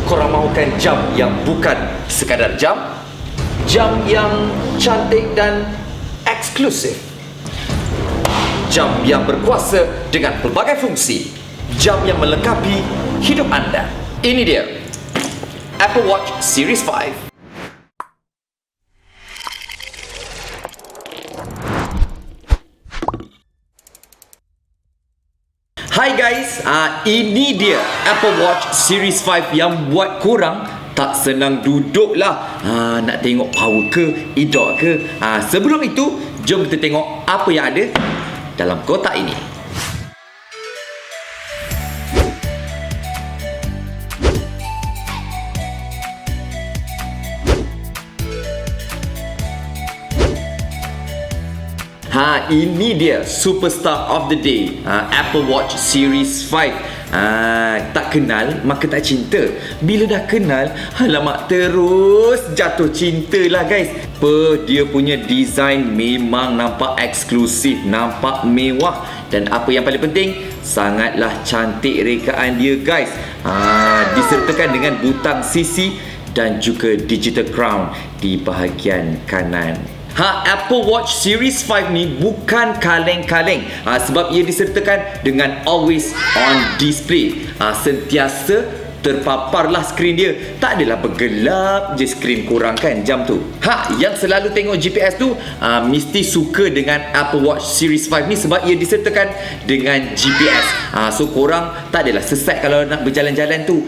korang mahukan jam yang bukan sekadar jam? Jam yang cantik dan eksklusif. Jam yang berkuasa dengan pelbagai fungsi. Jam yang melengkapi hidup anda. Ini dia, Apple Watch Series 5. Hai guys, ini dia Apple Watch Series 5 yang buat korang tak senang duduk lah. Nak tengok power ke, idok ke. Sebelum itu, jom kita tengok apa yang ada dalam kotak ini. Ini dia superstar of the day, Apple Watch Series 5. Tak kenal maka tak cinta. Bila dah kenal, alamak, terus jatuh cinta lah guys. Dia punya design memang nampak eksklusif, nampak mewah, dan apa yang paling penting, sangatlah cantik rekaan dia guys. Disertakan dengan butang sisi dan juga digital crown di bahagian kanan. Apple Watch Series 5 ni bukan kaleng-kaleng, sebab ia disertakan dengan always on display. Sentiasa terpaparlah skrin dia. Tak adalah bergelap je skrin korang kan jam tu. Yang selalu tengok GPS tu mesti suka dengan Apple Watch Series 5 ni sebab ia disertakan dengan GPS. So korang tak adalah sesat kalau nak berjalan-jalan tu.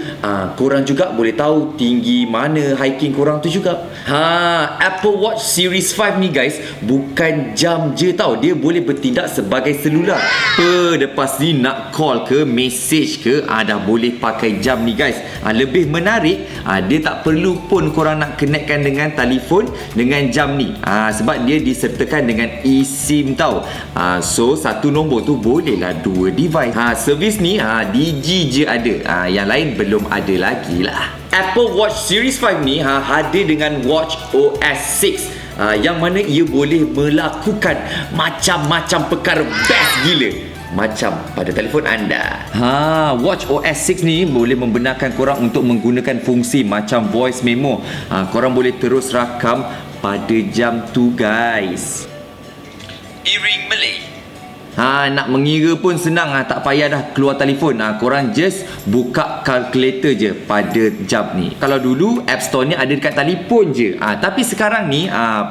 Korang juga boleh tahu tinggi mana hiking korang tu juga. Apple Watch Series 5 ni guys, bukan jam je tau. Dia boleh bertindak sebagai selular. Lepas ni nak call ke, message ke, dah boleh pakai jam ni guys. Lebih menarik, dia tak perlu pun korang nak connectkan dengan telefon dengan jam ni. Sebab dia disertakan dengan eSIM tau. So satu nombor tu bolehlah dua device. Servis ni Digi je ada. Yang lain belum ada lagi lah. Apple Watch Series 5 ni hadir dengan Watch OS 6, yang mana ia boleh melakukan macam-macam perkara best gila macam pada telefon anda. Watch OS 6 ni boleh membenarkan korang untuk menggunakan fungsi macam voice memo. Korang boleh terus rakam pada jam tu guys. eRingMalay. Nak mengira pun senang, tak payah dah keluar telefon. Korang just buka kalkulator je pada jam ni. Kalau dulu App Store ni ada dekat telefon je, tapi sekarang ni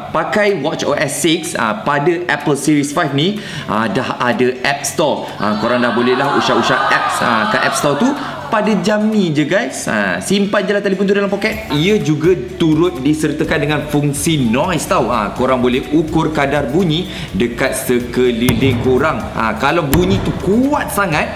pakai Watch OS 6 pada Apple Series 5 ni dah ada App Store. Korang dah boleh lah usah apps kat App Store tu pada jam ni je guys. Simpan je lah telefon tu dalam poket. Ia juga turut disertakan dengan fungsi noise tau. Korang boleh ukur kadar bunyi dekat sekeliling korang. Kalau bunyi tu kuat sangat,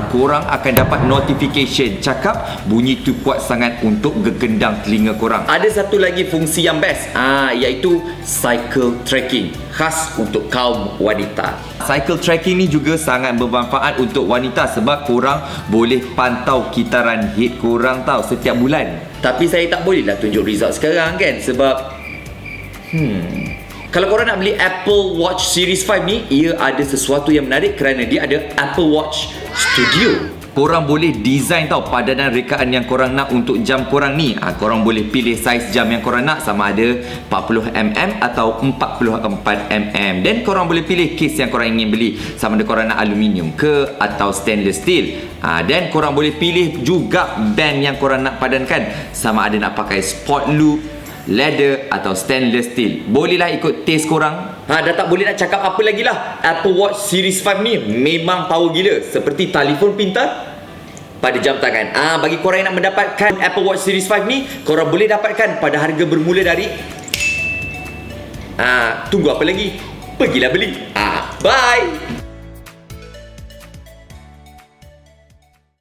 korang akan dapat notification cakap bunyi tu kuat sangat untuk gegendang telinga korang. Ada satu lagi fungsi yang best, iaitu cycle tracking, khas untuk kaum wanita. Cycle tracking ni juga sangat bermanfaat untuk wanita sebab korang boleh pantau kitaran head korang tau setiap bulan. Tapi saya tak boleh lah tunjuk result sekarang kan, sebab kalau korang nak beli Apple Watch Series 5 ni, ia ada sesuatu yang menarik kerana dia ada Apple Watch Studio. Korang boleh design tau padanan rekaan yang korang nak untuk jam korang ni. Korang boleh pilih saiz jam yang korang nak, sama ada 40mm atau 44mm. Dan korang boleh pilih case yang korang ingin beli, sama ada korang nak aluminium ke atau stainless steel. Dan korang boleh pilih juga band yang korang nak padankan, sama ada nak pakai sport loop, leather atau stainless steel. Bolehlah ikut taste korang. Dah tak boleh nak cakap apa lagi lah. Apple Watch Series 5 ni memang power gila, seperti telefon pintar pada jam tangan. Bagi korang yang nak mendapatkan Apple Watch Series 5 ni, korang boleh dapatkan pada harga bermula dari tunggu apa lagi? Pergilah beli. Bye.